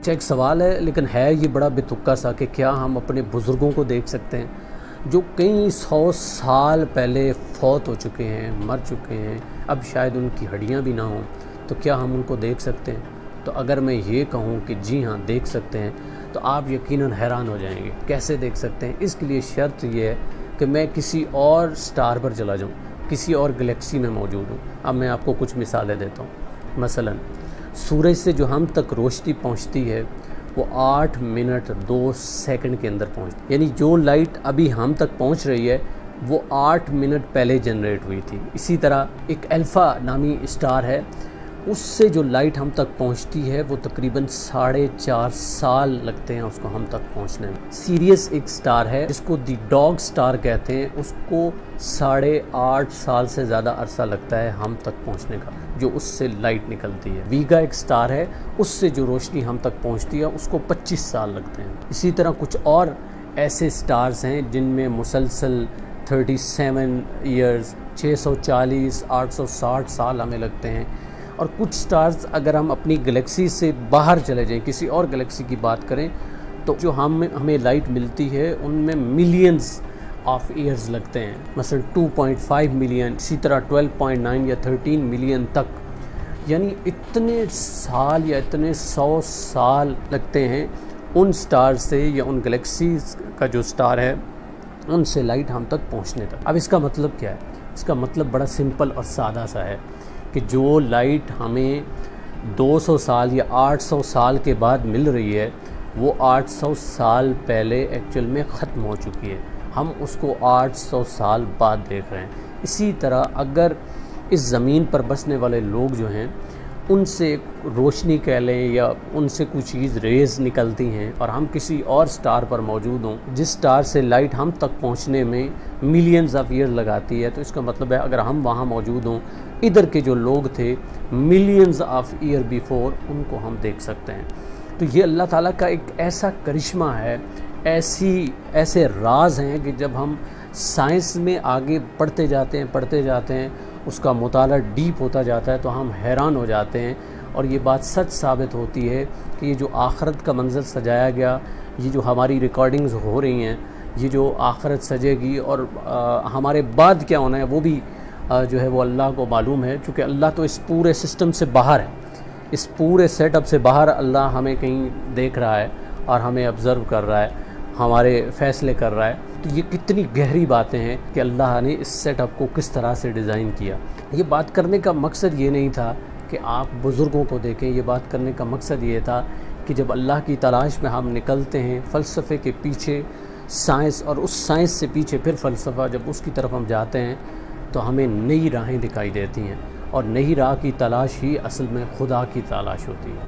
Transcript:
अच्छा एक सवाल है, लेकिन है ये बड़ा बेतुका सा कि क्या हम अपने बुज़ुर्गों को देख सकते हैं जो कई सौ साल पहले फौत हो चुके हैं, मर चुके हैं, अब शायद उनकी हड्डियां भी ना हों, तो क्या हम उनको देख सकते हैं? तो अगर मैं ये कहूँ कि जी हाँ देख सकते हैं, तो आप यकीनन हैरान हो जाएंगे। कैसे देख सकते हैं? इसके लिए शर्त ये है कि मैं किसी और स्टार पर चला जाऊँ, किसी और गैलेक्सी में मौजूद हूँ। अब मैं आपको कुछ मिसालें देता हूँ। मसलन सूरज से जो हम तक रोशनी पहुंचती है वो 8 मिनट 2 सेकंड के अंदर पहुंचती है, यानी जो लाइट अभी हम तक पहुंच रही है वो 8 मिनट पहले जनरेट हुई थी। इसी तरह एक अल्फ़ा नामी स्टार है, उससे जो लाइट हम तक पहुंचती है वो तकरीबन 4.5 साल लगते हैं उसको हम तक पहुंचने में। सीरियस एक स्टार है जिसको दी डॉग स्टार कहते हैं, उसको 8.5 साल से ज़्यादा अरसा लगता है हम तक पहुंचने का, जो उससे लाइट निकलती है। वीगा एक स्टार है, उससे जो रोशनी हम तक पहुंचती है उसको 25 साल लगते हैं। इसी तरह कुछ और ऐसे स्टार्स हैं जिनमें मुसलसल 37 ईयर्स, 640, 860 साल हमें लगते हैं। और कुछ स्टार्स अगर हम अपनी गैलेक्सी से बाहर चले जाएं, किसी और गैलेक्सी की बात करें, तो जो हमें लाइट मिलती है उनमें मिलियंस ऑफ ईयर्स लगते हैं। मसलन 2.5 मिलियन, इसी तरह 12.9 या 13 मिलियन तक, यानी इतने साल या इतने 100 साल लगते हैं उन स्टार से या उन गैलेक्सीज का जो स्टार है उनसे लाइट हम तक पहुंचने तक। अब इसका मतलब क्या है? इसका मतलब बड़ा सिंपल और सादा सा है कि जो लाइट हमें 200 साल या 800 साल के बाद मिल रही है वो 800 साल पहले एक्चुअल में ख़त्म हो चुकी है, हम उसको 800 साल बाद देख रहे हैं। इसी तरह अगर इस ज़मीन पर बसने वाले लोग जो हैं उनसे रोशनी कह लें या उनसे कुछ चीज़ रेज़ निकलती हैं और हम किसी और स्टार पर मौजूद हों जिस स्टार से लाइट हम तक पहुंचने में मिलियंस ऑफ ईयर लगाती है, तो इसका मतलब है अगर हम वहाँ मौजूद हों, इधर के जो लोग थे मिलियंस ऑफ ईयर बिफोर, उनको हम देख सकते हैं। तो ये अल्लाह ताला का एक ऐसा करिश्मा है, ऐसे राज हैं कि जब हम साइंस में आगे पढ़ते जाते हैं उसका मुताला डीप होता जाता है तो हम हैरान हो जाते हैं। और ये बात सच साबित होती है कि ये जो आखरत का मंज़र सजाया गया, ये जो हमारी रिकॉर्डिंग्स हो रही हैं, ये जो आखरत सजेगी और हमारे बाद क्या होना है वो भी जो है वो अल्लाह को मालूम है। चूँकि अल्लाह तो इस पूरे सिस्टम से बाहर है, इस पूरे सेटअप से बाहर अल्लाह हमें कहीं देख रहा है और हमें ऑब्ज़र्व कर रहा है, हमारे फ़ैसले कर रहा है। तो ये कितनी गहरी बातें हैं कि अल्लाह ने इस सेटअप को किस तरह से डिज़ाइन किया। ये बात करने का मकसद ये नहीं था कि आप बुज़ुर्गों को देखें, ये बात करने का मकसद ये था कि जब अल्लाह की तलाश में हम निकलते हैं फ़लसफ़े के पीछे, साइंस, और उस साइंस से पीछे फिर फ़लसफ़ा, जब उसकी तरफ हम जाते हैं तो हमें नई राहें दिखाई देती हैं और नई राह की तलाश ही असल में खुदा की तलाश होती है।